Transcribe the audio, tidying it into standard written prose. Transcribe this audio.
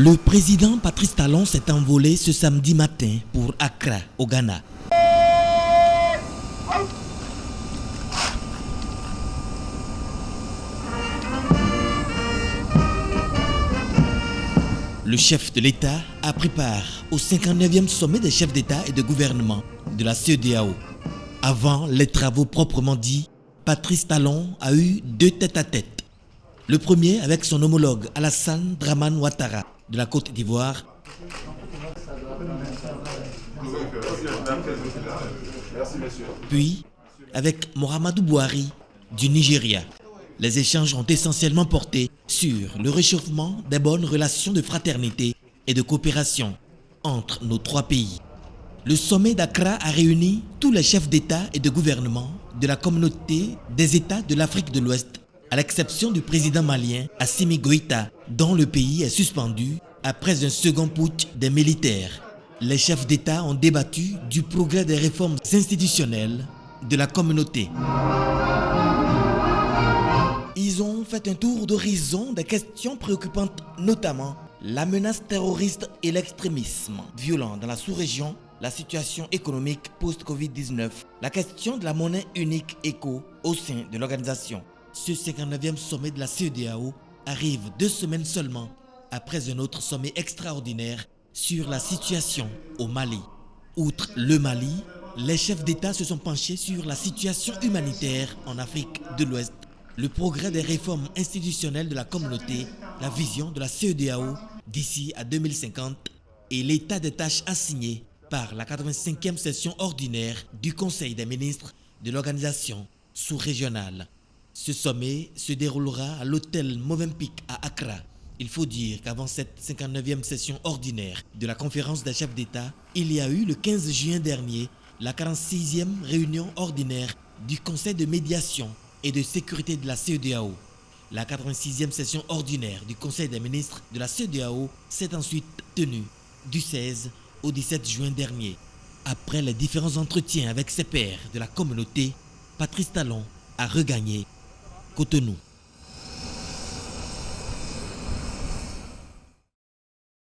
Le président Patrice Talon s'est envolé ce samedi matin pour Accra, au Ghana. Le chef de l'État a pris part au 59e sommet des chefs d'État et de gouvernement de la CEDEAO. Avant les travaux proprement dits, Patrice Talon a eu deux tête-à-tête. Le premier avec son homologue Alassane Dramane Ouattara de la Côte d'Ivoire. Puis avec Mohamedou Buhari du Nigeria. Les échanges ont essentiellement porté sur le réchauffement des bonnes relations de fraternité et de coopération entre nos trois pays. Le sommet d'Accra a réuni tous les chefs d'État et de gouvernement de la communauté des États de l'Afrique de l'Ouest, à l'exception du président malien Assimi Goïta, dont le pays est suspendu après un second putsch des militaires. Les chefs d'État ont débattu du progrès des réformes institutionnelles de la communauté. Ils ont fait un tour d'horizon des questions préoccupantes, notamment la menace terroriste et l'extrémisme violent dans la sous-région, la situation économique post-Covid-19, la question de la monnaie unique ECO au sein de l'organisation. Ce 59e sommet de la CEDEAO arrive 2 semaines seulement après un autre sommet extraordinaire sur la situation au Mali. Outre le Mali, les chefs d'État se sont penchés sur la situation humanitaire en Afrique de l'Ouest, le progrès des réformes institutionnelles de la communauté, la vision de la CEDEAO d'ici à 2050 et l'état des tâches assignées par la 85e session ordinaire du Conseil des ministres de l'organisation sous-régionale. Ce sommet se déroulera à l'hôtel Movenpick à Accra. Il faut dire qu'avant cette 59e session ordinaire de la conférence des chefs d'État, il y a eu le 15 juin dernier la 46e réunion ordinaire du Conseil de médiation et de sécurité de la CEDEAO. La 86e session ordinaire du Conseil des ministres de la CEDEAO s'est ensuite tenue du 16 au 17 juin dernier. Après les différents entretiens avec ses pairs de la communauté, Patrice Talon a regagné Cotonou.